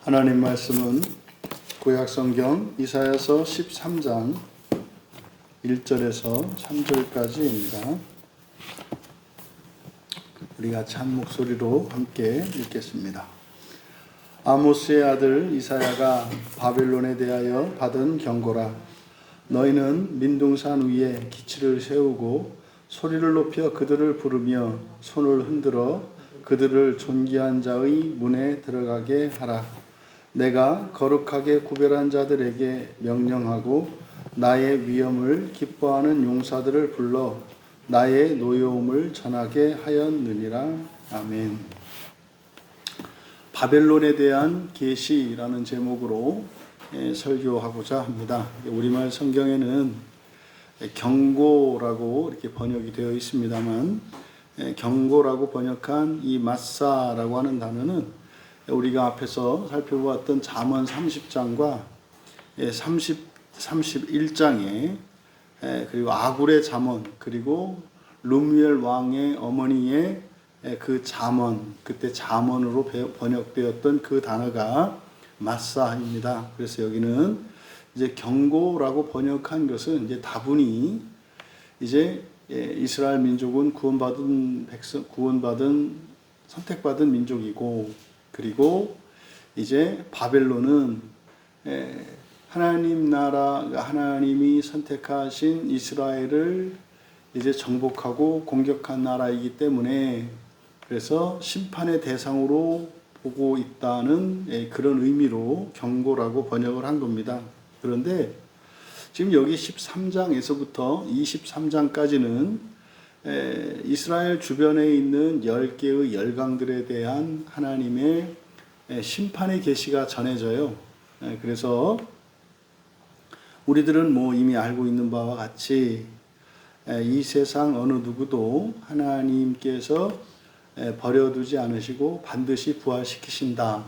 하나님 말씀은 구약성경 이사야서 13장 1절에서 3절까지입니다. 우리 같이 한 목소리로 함께 읽겠습니다. 아모스의 아들 이사야가 바벨론에 대하여 받은 경고라. 너희는 민둥산 위에 기치를 세우고 소리를 높여 그들을 부르며 손을 흔들어 그들을 존귀한 자의 문에 들어가게 하라. 내가 거룩하게 구별한 자들에게 명령하고 나의 위엄을 기뻐하는 용사들을 불러 나의 노여움을 전하게 하였느니라. 아멘. 바벨론에 대한 계시라는 제목으로 설교하고자 합니다. 우리말 성경에는 경고라고 이렇게 번역이 되어 있습니다만, 경고라고 번역한 이 마사라고 하는 단어는 우리가 앞에서 살펴보았던 잠언 30장과 31장에 그리고 아굴의 잠언, 그리고 르무엘 왕의 어머니의 그 잠언, 그때 잠언으로 번역되었던 그 단어가 마사입니다. 그래서 여기는 이제 경고라고 번역한 것은 이제 다분히 이제 이스라엘 민족은 구원받은 선택받은 민족이고, 그리고 이제 바벨론은 하나님 나라, 하나님이 선택하신 이스라엘을 이제 정복하고 공격한 나라이기 때문에, 그래서 심판의 대상으로 보고 있다는 그런 의미로 경고라고 번역을 한 겁니다. 그런데 지금 여기 13장에서부터 23장까지는 이스라엘 주변에 있는 10개의 열강들에 대한 하나님의 심판의 계시가 전해져요. 그래서 우리들은 이미 알고 있는 바와 같이 이 세상 어느 누구도 하나님께서 버려두지 않으시고 반드시 부활시키신다.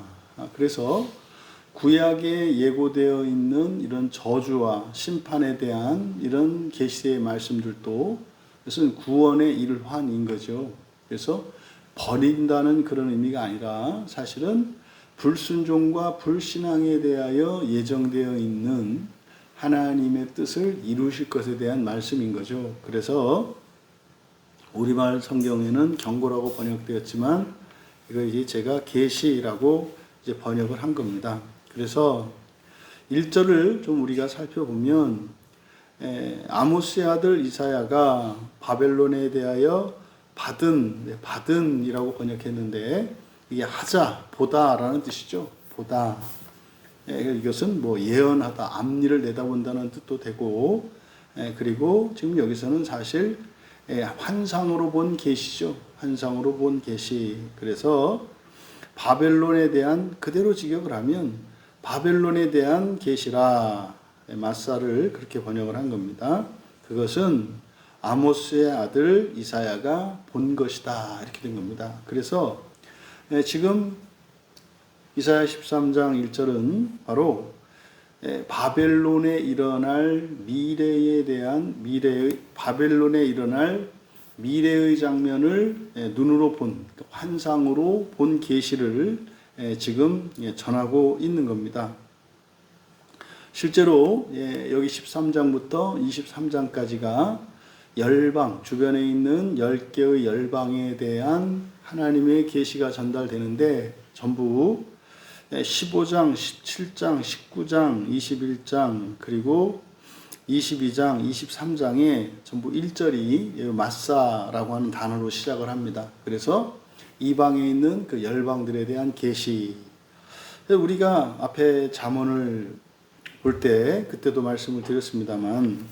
그래서 구약에 예고되어 있는 이런 저주와 심판에 대한 이런 계시의 말씀들도 그것은 구원의 일환인 거죠. 그래서 버린다는 그런 의미가 아니라 사실은 불순종과 불신앙에 대하여 예정되어 있는 하나님의 뜻을 이루실 것에 대한 말씀인 거죠. 그래서 우리말 성경에는 경고라고 번역되었지만 이거 이제 제가 계시라고 이제 번역을 한 겁니다. 그래서 1절을 좀 우리가 살펴보면 아모스의 아들 이사야가 바벨론에 대하여 받은이라고 번역했는데 이게 하자, 보다라는 뜻이죠. 보다. 이것은 예언하다, 앞일을 내다본다는 뜻도 되고, 그리고 지금 여기서는 사실 환상으로 본 계시죠. 환상으로 본 계시. 그래서 바벨론에 대한 그대로 직역을 하면 바벨론에 대한 계시라. 마사를 그렇게 번역을 한 겁니다. 그것은 아모스의 아들 이사야가 본 것이다. 이렇게 된 겁니다. 그래서 지금 이사야 13장 1절은 바로 바벨론에 일어날 바벨론에 일어날 미래의 장면을 눈으로 본, 환상으로 본 계시를 지금 전하고 있는 겁니다. 실제로 여기 13장부터 23장까지가 열방, 주변에 있는 10개의 열방에 대한 하나님의 계시가 전달되는데 전부 15장, 17장, 19장, 21장, 그리고 22장, 23장에 전부 1절이 마사라고 하는 단어로 시작을 합니다. 그래서 이방에 있는 그 열방들에 대한 계시. 우리가 앞에 잠언을 볼 때 그때도 말씀을 드렸습니다만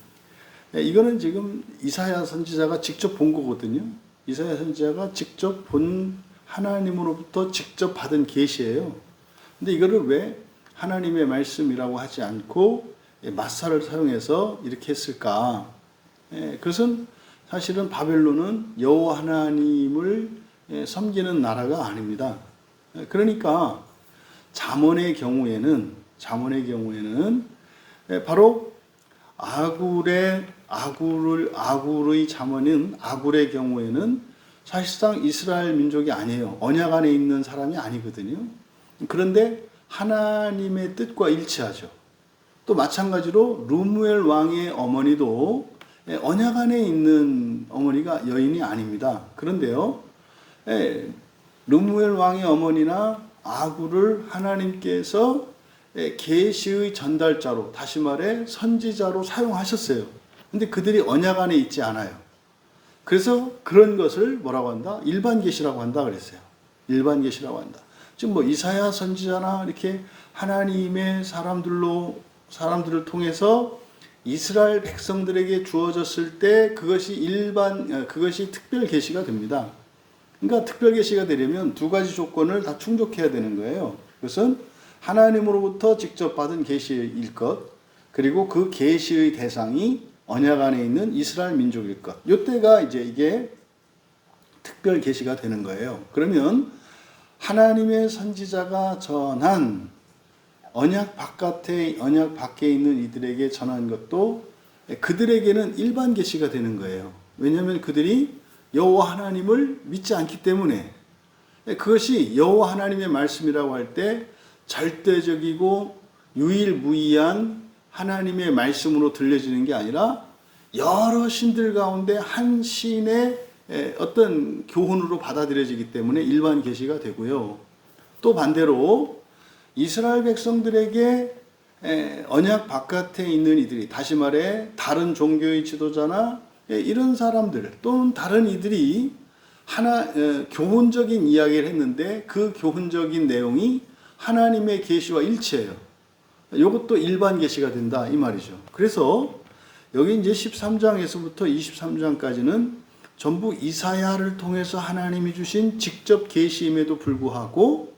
이거는 지금 이사야 선지자가 직접 본 거거든요. 이사야 선지자가 직접 본 하나님으로부터 직접 받은 계시예요. 근데 이거를 왜 하나님의 말씀이라고 하지 않고 마사를 사용해서 이렇게 했을까? 그것은 사실은 바벨론은 여호와 하나님을 섬기는 나라가 아닙니다. 그러니까 잠언의 경우에는 바로 아굴의 잠언인 아굴의 경우에는 사실상 이스라엘 민족이 아니에요. 언약 안에 있는 사람이 아니거든요. 그런데 하나님의 뜻과 일치하죠. 또 마찬가지로 르무엘 왕의 어머니도 언약 안에 있는 어머니가 여인이 아닙니다. 그런데요, 르무엘 왕의 어머니나 아구를 하나님께서 계시의 전달자로, 다시 말해 선지자로 사용하셨어요. 근데 그들이 언약 안에 있지 않아요. 그래서 그런 것을 뭐라고 한다? 일반 계시라고 한다 그랬어요. 일반 계시라고 한다. 즉 뭐 이사야 선지자나 이렇게 하나님의 사람들을 통해서 이스라엘 백성들에게 주어졌을 때 그것이 특별 계시가 됩니다. 그러니까 특별 계시가 되려면 두 가지 조건을 다 충족해야 되는 거예요. 그것은 하나님으로부터 직접 받은 계시일 것, 그리고 그 계시의 대상이 언약 안에 있는 이스라엘 민족일 것. 이때가 이제 이게 특별 계시가 되는 거예요. 그러면 하나님의 선지자가 전한 언약 밖에 있는 이들에게 전한 것도 그들에게는 일반 계시가 되는 거예요. 왜냐하면 그들이 여호와 하나님을 믿지 않기 때문에. 그것이 여호와 하나님의 말씀이라고 할 때 절대적이고 유일무이한 하나님의 말씀으로 들려지는 게 아니라 여러 신들 가운데 한 신의 어떤 교훈으로 받아들여지기 때문에 일반 계시가 되고요. 또 반대로 이스라엘 백성들에게 언약 바깥에 있는 이들이, 다시 말해 다른 종교의 지도자나 이런 사람들 또는 다른 이들이 교훈적인 이야기를 했는데 그 교훈적인 내용이 하나님의 계시와 일치해요. 이것도 일반 계시가 된다 이 말이죠. 그래서 여기 이제 13장에서부터 23장까지는 전부 이사야를 통해서 하나님이 주신 직접 계시임에도 불구하고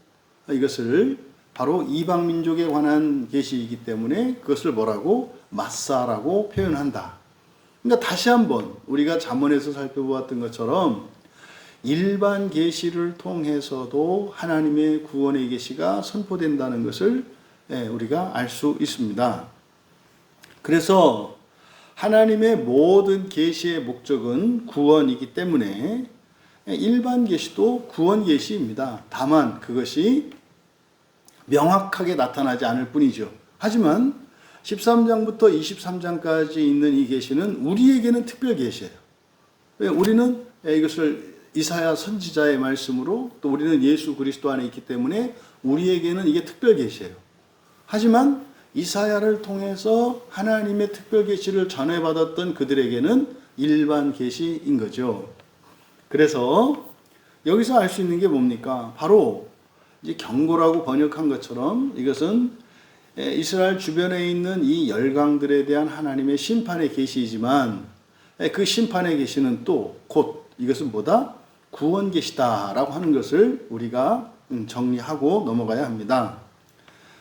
이것을 바로 이방 민족에 관한 계시이기 때문에 그것을 뭐라고? 마사라고 표현한다. 그러니까 다시 한번 우리가 잠언에서 살펴보았던 것처럼 일반 계시를 통해서도 하나님의 구원의 계시가 선포된다는 것을 우리가 알 수 있습니다. 그래서 하나님의 모든 계시의 목적은 구원이기 때문에 일반 계시도 구원 계시입니다. 다만 그것이 명확하게 나타나지 않을 뿐이죠. 하지만 13장부터 23장까지 있는 이 계시는 우리에게는 특별 계시예요. 우리는 이것을 이사야 선지자의 말씀으로, 또 우리는 예수 그리스도 안에 있기 때문에 우리에게는 이게 특별 계시예요. 하지만 이사야를 통해서 하나님의 특별 계시를 전해받았던 그들에게는 일반 계시인 거죠. 그래서 여기서 알 수 있는 게 뭡니까? 바로 이제 경고라고 번역한 것처럼 이것은 이스라엘 주변에 있는 이 열강들에 대한 하나님의 심판의 계시이지만 그 심판의 계시는 또 곧 이것은 뭐다? 구원 계시다라고 하는 것을 우리가 정리하고 넘어가야 합니다.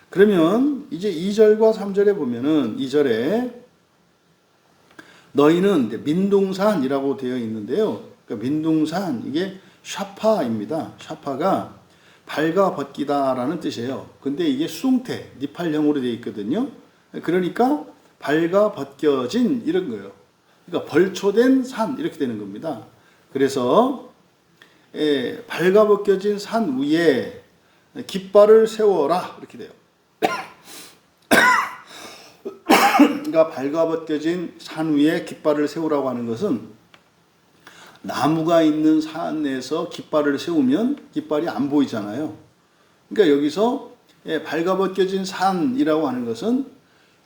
그러면 이제 2절과 3절에 보면은 2절에 너희는 민둥산이라고 되어 있는데요. 그러니까 민둥산 이게 샤파입니다. 샤파가 발가 벗기다라는 뜻이에요. 근데 이게 숭태, 니팔형으로 되어 있거든요. 그러니까 발가 벗겨진 이런 거예요. 그러니까 벌초된 산 이렇게 되는 겁니다. 그래서 발가 벗겨진 산 위에 깃발을 세워라 이렇게 돼요. 그러니까 발가 벗겨진 산 위에 깃발을 세우라고 하는 것은 나무가 있는 산에서 깃발을 세우면 깃발이 안 보이잖아요. 그러니까 여기서 발가 벗겨진 산이라고 하는 것은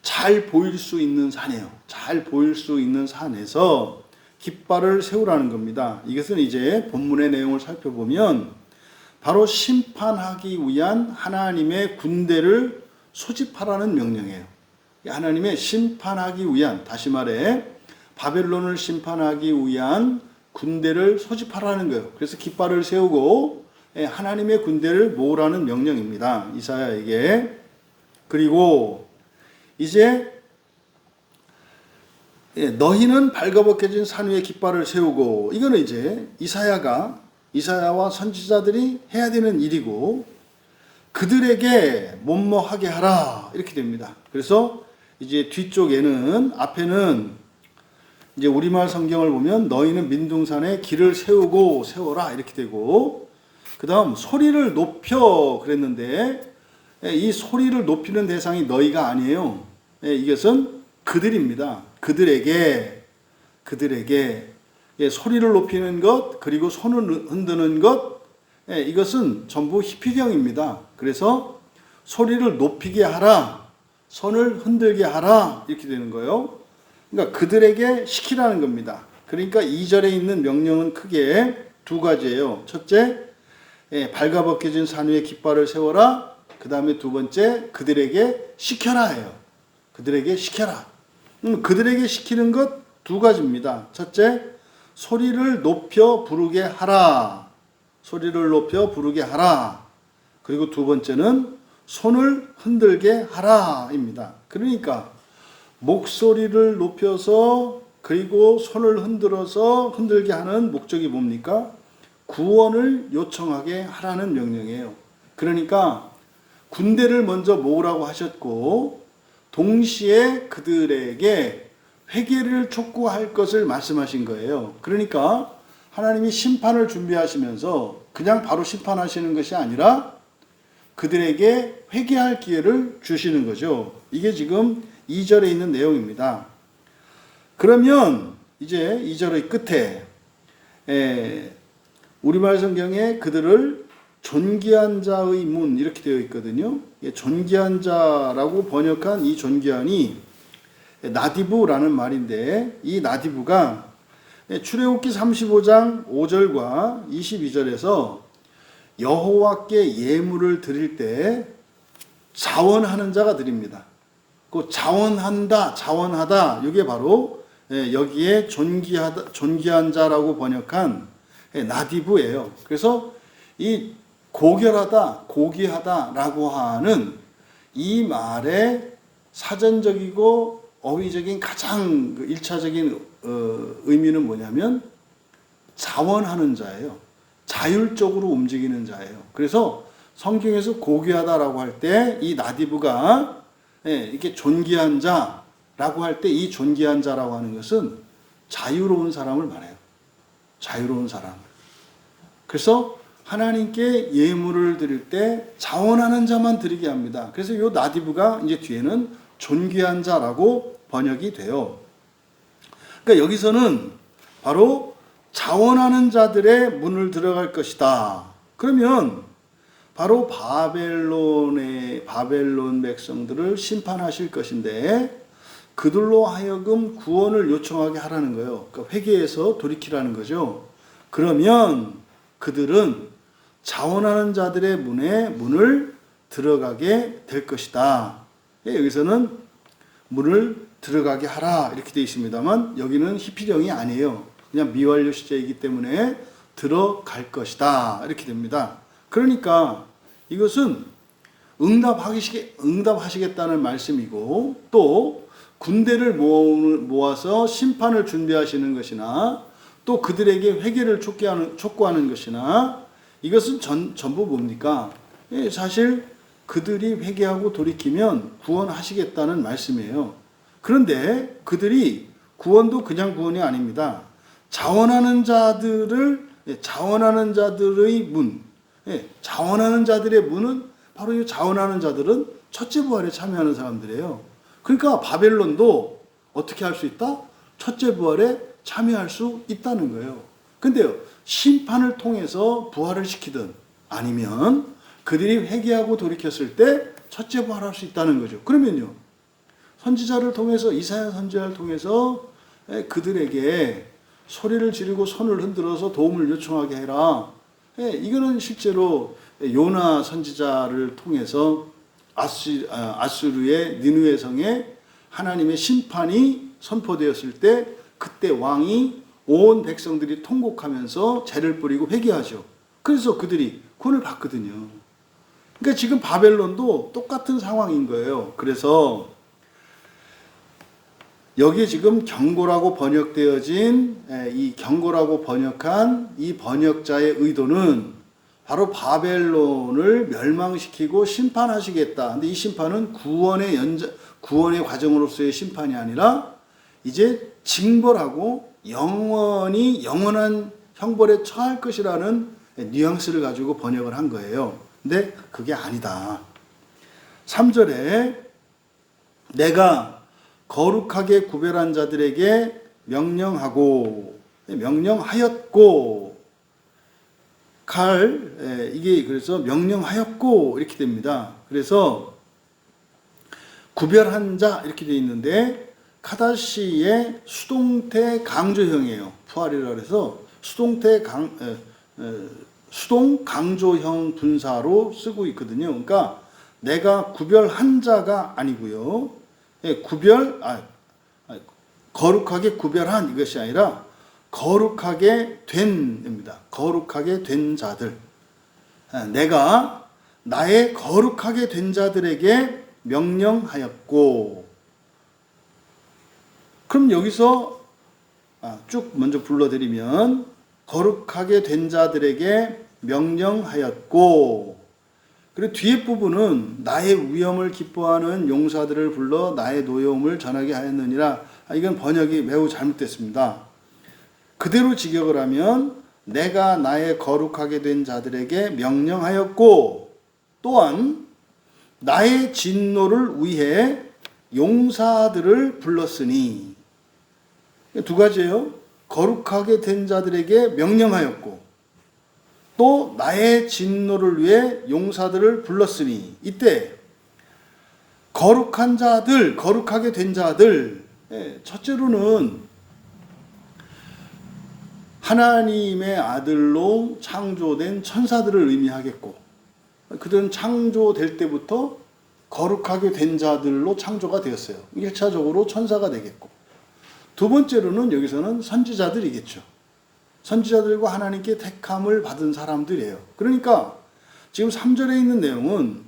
잘 보일 수 있는 산이에요. 잘 보일 수 있는 산에서 깃발을 세우라는 겁니다. 이것은 이제 본문의 내용을 살펴보면 바로 심판하기 위한 하나님의 군대를 소집하라는 명령이에요. 하나님의 심판하기 위한, 다시 말해 바벨론을 심판하기 위한 군대를 소집하라는 거예요. 그래서 깃발을 세우고 하나님의 군대를 모으라는 명령입니다. 이사야에게. 그리고 이제 너희는 발가벗겨진 산 위에 깃발을 세우고, 이거는 이제 이사야와 선지자들이 해야 되는 일이고 그들에게 뭐뭐하게 하라 이렇게 됩니다. 그래서 이제 뒤쪽에는, 앞에는 이제 우리말 성경을 보면 너희는 민둥산에 길을 세우고 세워라 이렇게 되고, 그 다음 소리를 높여 그랬는데 이 소리를 높이는 대상이 너희가 아니에요. 이것은 그들입니다. 그들에게 소리를 높이는 것, 그리고 손을 흔드는 것, 이것은 전부 희피경입니다. 그래서 소리를 높이게 하라, 손을 흔들게 하라, 이렇게 되는 거예요. 그러니까 그들에게 시키라는 겁니다. 그러니까 2절에 있는 명령은 크게 두 가지예요. 첫째, 발가벗겨진 산 위에 깃발을 세워라. 그 다음에 두 번째, 그들에게 시켜라 해요. 그들에게 시켜라. 그들에게 시키는 것 두 가지입니다. 첫째, 소리를 높여 부르게 하라. 소리를 높여 부르게 하라. 그리고 두 번째는 손을 흔들게 하라입니다. 그러니까 목소리를 높여서 그리고 손을 흔들게 하는 목적이 뭡니까? 구원을 요청하게 하라는 명령이에요. 그러니까 군대를 먼저 모으라고 하셨고 동시에 그들에게 회개를 촉구할 것을 말씀하신 거예요. 그러니까 하나님이 심판을 준비하시면서 그냥 바로 심판하시는 것이 아니라 그들에게 회개할 기회를 주시는 거죠. 이게 지금 2절에 있는 내용입니다. 그러면 이제 2절의 끝에 우리말 성경에 그들을 존귀한 자의 문 이렇게 되어 있거든요. 존귀한 자라고 번역한 이 존귀한이 나디브라는 말인데 이 나디브가 출애굽기 35장 5절과 22절에서 여호와께 예물을 드릴 때 자원하는 자가 드립니다. 그 자원하다 이게 바로 여기에 존귀한 자라고 번역한 나디브예요. 그래서 이 고귀하다라고 하는 이 말의 사전적이고 어휘적인 가장 1차적인 의미는 뭐냐면 자원하는 자예요. 자율적으로 움직이는 자예요. 그래서 성경에서 고귀하다라고 할 때 이 나디브가 이렇게 존귀한 자라고 할 때 이 존귀한 자라고 하는 것은 자유로운 사람을 말해요. 자유로운 사람. 그래서 하나님께 예물을 드릴 때 자원하는 자만 드리게 합니다. 그래서 이 나디브가 이제 뒤에는 존귀한 자라고 번역이 돼요. 그러니까 여기서는 바로 자원하는 자들의 문을 들어갈 것이다. 그러면 바로 바벨론 백성들을 심판하실 것인데 그들로 하여금 구원을 요청하게 하라는 거예요. 그러니까 회개해서 돌이키라는 거죠. 그러면 그들은 자원하는 자들의 문을 들어가게 될 것이다. 여기서는 문을 들어가게 하라 이렇게 되어 있습니다만 여기는 희피령이 아니에요. 그냥 미완료 시제이기 때문에 들어갈 것이다 이렇게 됩니다. 그러니까 이것은 응답하시겠다는 말씀이고 또 군대를 모아서 심판을 준비하시는 것이나 또 그들에게 회개를 촉구하는 것이나 이것은 전부 뭡니까? 사실 그들이 회개하고 돌이키면 구원하시겠다는 말씀이에요. 그런데 그들이 구원도 그냥 구원이 아닙니다. 자원하는 자들의 문, 자원하는 자들의 문은 바로 이 자원하는 자들은 첫째 부활에 참여하는 사람들이에요. 그러니까 바벨론도 어떻게 할 수 있다? 첫째 부활에 참여할 수 있다는 거예요. 근데요, 심판을 통해서 부활을 시키든 아니면 그들이 회개하고 돌이켰을 때 첫째 부활할 수 있다는 거죠. 그러면요, 선지자를 통해서 이사야 선지자를 통해서 그들에게 소리를 지르고 손을 흔들어서 도움을 요청하게 해라. 이거는 실제로 요나 선지자를 통해서 아수르의 니느웨 성에 하나님의 심판이 선포되었을 때 그때 왕이 온 백성들이 통곡하면서 죄를 뿌리고 회개하죠. 그래서 그들이 구원을 받거든요. 그러니까 지금 바벨론도 똑같은 상황인 거예요. 그래서 여기에 지금 경고라고 번역되어진 이 경고라고 번역한 이 번역자의 의도는 바로 바벨론을 멸망시키고 심판하시겠다. 근데 이 심판은 구원의 과정으로서의 심판이 아니라 이제 징벌하고 영원한 형벌에 처할 것이라는 뉘앙스를 가지고 번역을 한 거예요. 근데 그게 아니다. 3절에 내가 거룩하게 구별한 자들에게 명령하였고 이게 그래서 명령하였고 이렇게 됩니다. 그래서 구별한 자 이렇게 되어 있는데 카다시의 수동태 강조형이에요. 푸알이라 그래서 수동 강조형 분사로 쓰고 있거든요. 그러니까 내가 구별한 자가 아니고요. 거룩하게 구별한 이것이 아니라 거룩하게 된입니다. 거룩하게 된 자들. 내가 나의 거룩하게 된 자들에게 명령하였고. 그럼 여기서 쭉 먼저 불러드리면 거룩하게 된 자들에게 명령하였고, 그리고 뒤에 부분은 나의 위엄을 기뻐하는 용사들을 불러 나의 노여움을 전하게 하였느니라. 이건 번역이 매우 잘못됐습니다. 그대로 직역을 하면 내가 나의 거룩하게 된 자들에게 명령하였고 또한 나의 진노를 위해 용사들을 불렀으니, 두 가지예요. 거룩하게 된 자들에게 명령하였고 또 나의 진노를 위해 용사들을 불렀으니, 이때 거룩한 자들, 거룩하게 된 자들, 첫째로는 하나님의 아들로 창조된 천사들을 의미하겠고, 그들은 창조될 때부터 거룩하게 된 자들로 창조가 되었어요. 1차적으로 천사가 되겠고, 두 번째로는 여기서는 선지자들이겠죠. 선지자들과 하나님께 택함을 받은 사람들이에요. 그러니까 지금 3절에 있는 내용은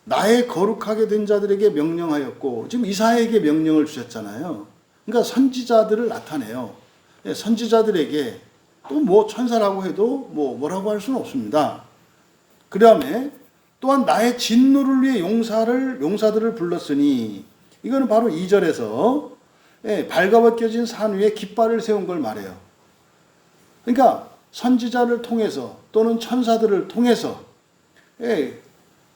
나의 거룩하게 된 자들에게 명령하였고, 지금 이사야에게 명령을 주셨잖아요. 그러니까 선지자들을 나타내요. 선지자들에게, 또 뭐 천사라고 해도 뭐라고 할 수는 없습니다. 그 다음에 또한 나의 진노를 위해 용사들을 불렀으니, 이거는 바로 2절에서 발가벗겨진 산 위에 깃발을 세운 걸 말해요. 그러니까 선지자를 통해서 또는 천사들을 통해서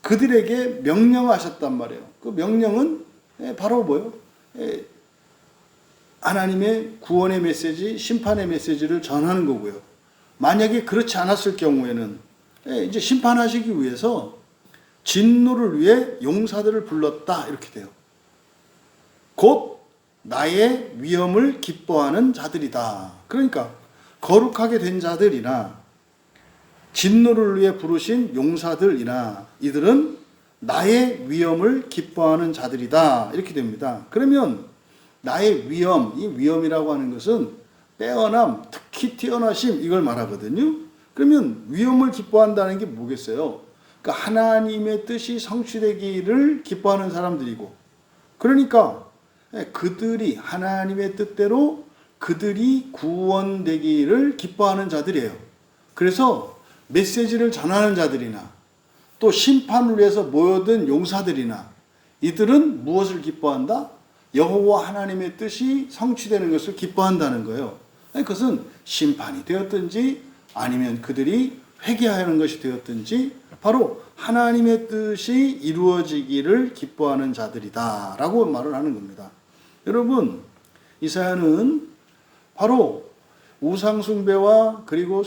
그들에게 명령하셨단 말이에요. 그 명령은 바로 뭐예요? 하나님의 구원의 메시지, 심판의 메시지를 전하는 거고요. 만약에 그렇지 않았을 경우에는 이제 심판하시기 위해서 진노를 위해 용사들을 불렀다 이렇게 돼요. 곧 나의 위엄을 기뻐하는 자들이다. 그러니까 거룩하게 된 자들이나 진노를 위해 부르신 용사들이나 이들은 나의 위엄을 기뻐하는 자들이다 이렇게 됩니다. 그러면 나의 위엄, 이 위엄이라고 하는 것은 빼어남, 특히 뛰어나심 이걸 말하거든요. 그러면 위엄을 기뻐한다는 게 뭐겠어요? 그러니까 하나님의 뜻이 성취되기를 기뻐하는 사람들이고, 그러니까 그들이 하나님의 뜻대로 그들이 구원되기를 기뻐하는 자들이에요. 그래서 메시지를 전하는 자들이나 또 심판을 위해서 모여든 용사들이나 이들은 무엇을 기뻐한다? 여호와 하나님의 뜻이 성취되는 것을 기뻐한다는 거예요. 그것은 심판이 되었든지 아니면 그들이 회개하는 것이 되었든지 바로 하나님의 뜻이 이루어지기를 기뻐하는 자들이다 라고 말을 하는 겁니다. 여러분, 이사야는 바로 우상숭배와 그리고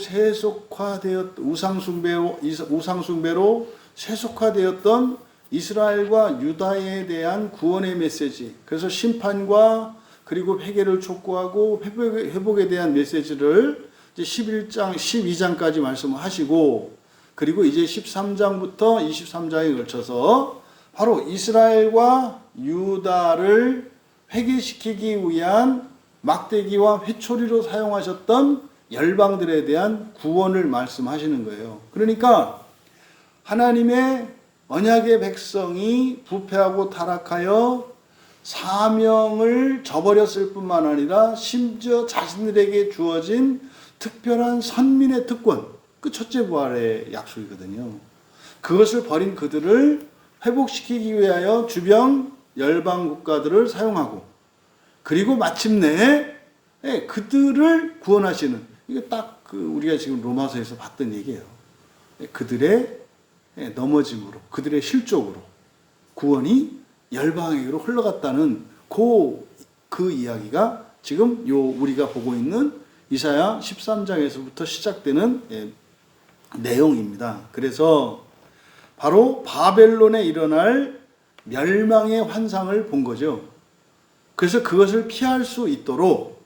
우상숭배로 세속화되었던 이스라엘과 유다에 대한 구원의 메시지, 그래서 심판과 그리고 회개를 촉구하고 회복에 대한 메시지를 이제 11장, 12장까지 말씀하시고, 그리고 이제 13장부터 23장에 걸쳐서 바로 이스라엘과 유다를 회개시키기 위한 막대기와 회초리로 사용하셨던 열방들에 대한 구원을 말씀하시는 거예요. 그러니까 하나님의 언약의 백성이 부패하고 타락하여 사명을 저버렸을 뿐만 아니라 심지어 자신들에게 주어진 특별한 선민의 특권, 그 첫째 부활의 약속이거든요. 그것을 버린 그들을 회복시키기 위하여 주변 열방 국가들을 사용하고, 그리고 마침내 그들을 구원하시는, 이게 딱 우리가 지금 로마서에서 봤던 얘기예요. 그들의 넘어짐으로, 그들의 실족으로 구원이 열방에게로 흘러갔다는 그 이야기가 지금 우리가 보고 있는 이사야 13장에서부터 시작되는 내용입니다. 그래서 바로 바벨론에 일어날 멸망의 환상을 본 거죠. 그래서 그것을 피할 수 있도록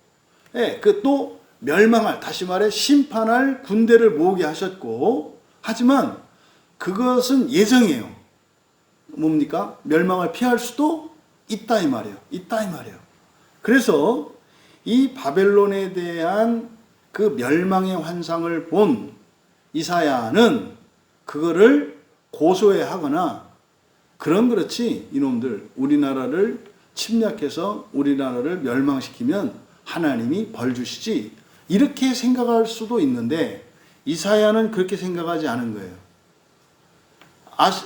또 멸망할, 다시 말해 심판할 군대를 모으게 하셨고, 하지만 그것은 예정이에요. 뭡니까? 멸망을 피할 수도 있다 이 말이에요. 그래서 이 바벨론에 대한 그 멸망의 환상을 본 이사야는 그거를 고소해하거나, 그렇지 이놈들 우리나라를 침략해서 우리나라를 멸망시키면 하나님이 벌 주시지, 이렇게 생각할 수도 있는데 이사야는 그렇게 생각하지 않은 거예요.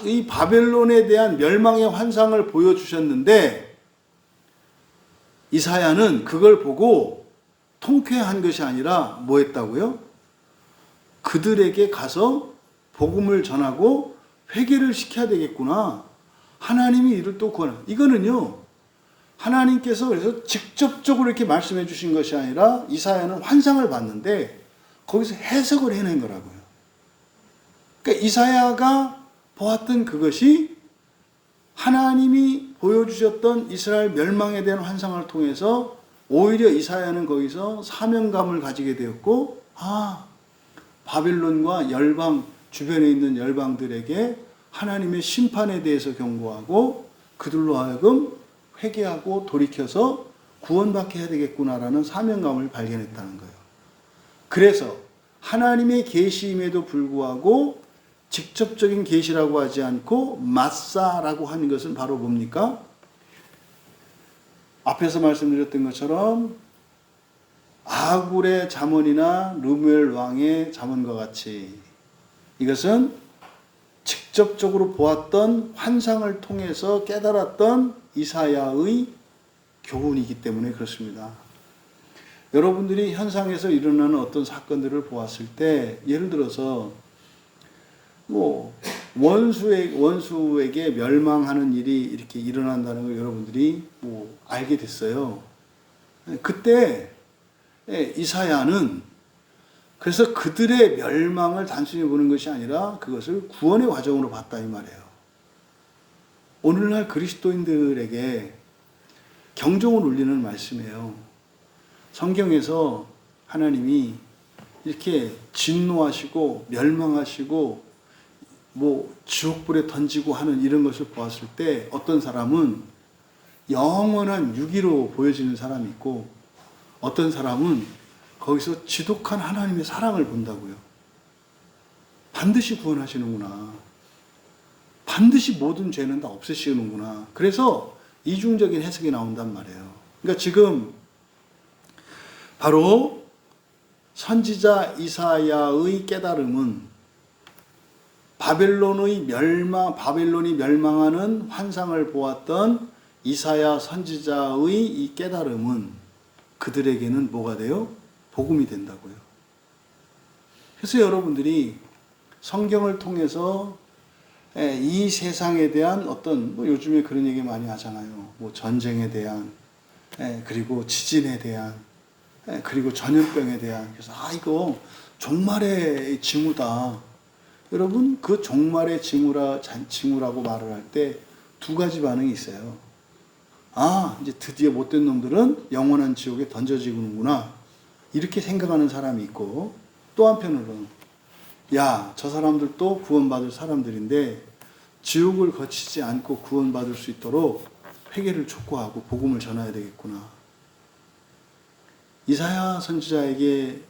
이 바벨론에 대한 멸망의 환상을 보여주셨는데 이사야는 그걸 보고 통쾌한 것이 아니라 뭐 했다고요? 그들에게 가서 복음을 전하고 회개를 시켜야 되겠구나. 하나님이 이를 또 구하는. 이거는요, 하나님께서 그래서 직접적으로 이렇게 말씀해 주신 것이 아니라 이사야는 환상을 봤는데 거기서 해석을 해낸 거라고요. 그러니까 이사야가 보았던 그것이 하나님이 보여주셨던 이스라엘 멸망에 대한 환상을 통해서 오히려 이사야는 거기서 사명감을 가지게 되었고, 바빌론과 열방, 주변에 있는 열방들에게 하나님의 심판에 대해서 경고하고 그들로 하여금 회개하고 돌이켜서 구원받게 해야 되겠구나라는 사명감을 발견했다는 거예요. 그래서 하나님의 계시임에도 불구하고 직접적인 계시라고 하지 않고 마사라고 하는 것은 바로 뭡니까? 앞에서 말씀드렸던 것처럼 아굴의 잠언이나 르무엘 왕의 잠언과 같이 이것은 직접적으로 보았던 환상을 통해서 깨달았던 이사야의 교훈이기 때문에 그렇습니다. 여러분들이 현상에서 일어나는 어떤 사건들을 보았을 때, 예를 들어서 원수에게 멸망하는 일이 이렇게 일어난다는 걸 여러분들이 알게 됐어요. 그때 이사야는 그래서 그들의 멸망을 단순히 보는 것이 아니라 그것을 구원의 과정으로 봤다 이 말이에요. 오늘날 그리스도인들에게 경종을 울리는 말씀이에요. 성경에서 하나님이 이렇게 진노하시고 멸망하시고 지옥불에 던지고 하는 이런 것을 보았을 때 어떤 사람은 영원한 유기로 보여지는 사람이 있고, 어떤 사람은 거기서 지독한 하나님의 사랑을 본다고요. 반드시 구원하시는구나. 반드시 모든 죄는 다 없애시는구나. 그래서 이중적인 해석이 나온단 말이에요. 그러니까 지금 바로 선지자 이사야의 깨달음은 바벨론이 멸망하는 환상을 보았던 이사야 선지자의 이 깨달음은 그들에게는 뭐가 돼요? 복음이 된다고요. 그래서 여러분들이 성경을 통해서 이 세상에 대한 어떤 요즘에 그런 얘기 많이 하잖아요. 전쟁에 대한, 그리고 지진에 대한, 그리고 전염병에 대한. 그래서 이거 종말의 징후다. 여러분, 그 종말의 징후라고 말을 할 때 두 가지 반응이 있어요. 이제 드디어 못된 놈들은 영원한 지옥에 던져지는구나. 이렇게 생각하는 사람이 있고, 또 한편으로는 저 사람들도 구원받을 사람들인데 지옥을 거치지 않고 구원받을 수 있도록 회개를 촉구하고 복음을 전해야 되겠구나. 이사야 선지자에게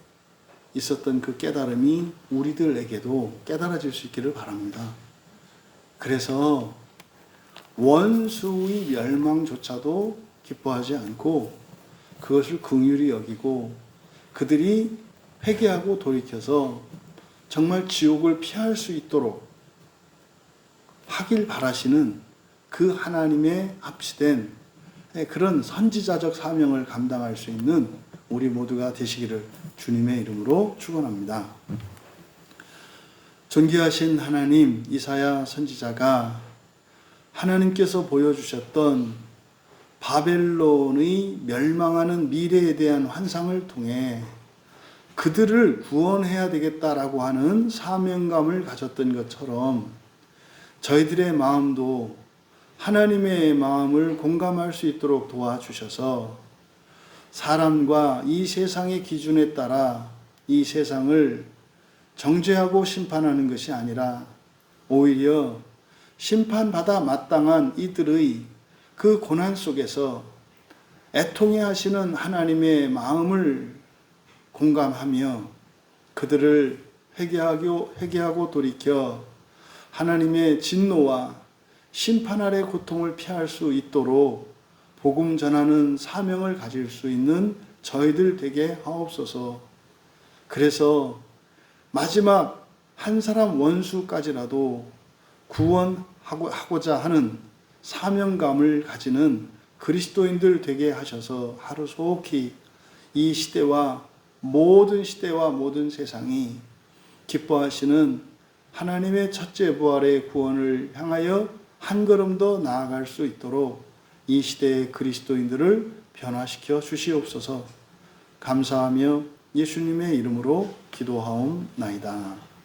있었던 그 깨달음이 우리들에게도 깨달아질 수 있기를 바랍니다. 그래서 원수의 멸망조차도 기뻐하지 않고 그것을 긍휼히 여기고 그들이 회개하고 돌이켜서 정말 지옥을 피할 수 있도록 하길 바라시는 그 하나님의 합치된 그런 선지자적 사명을 감당할 수 있는 우리 모두가 되시기를 주님의 이름으로 축원합니다. 존귀하신 하나님, 이사야 선지자가 하나님께서 보여주셨던 바벨론의 멸망하는 미래에 대한 환상을 통해 그들을 구원해야 되겠다라고 하는 사명감을 가졌던 것처럼 저희들의 마음도 하나님의 마음을 공감할 수 있도록 도와주셔서 사람과 이 세상의 기준에 따라 이 세상을 정죄하고 심판하는 것이 아니라 오히려 심판받아 마땅한 이들의 그 고난 속에서 애통해 하시는 하나님의 마음을 공감하며 그들을 회개하고 돌이켜 하나님의 진노와 심판 아래 고통을 피할 수 있도록 복음 전하는 사명을 가질 수 있는 저희들 되게 하옵소서. 그래서 마지막 한 사람 원수까지라도 구원하고자 하는 사명감을 가지는 그리스도인들 되게 하셔서 하루속히 이 시대와 모든 세상이 기뻐하시는 하나님의 첫째 부활의 구원을 향하여 한 걸음 더 나아갈 수 있도록 이 시대의 그리스도인들을 변화시켜 주시옵소서. 감사하며 예수님의 이름으로 기도하옵나이다.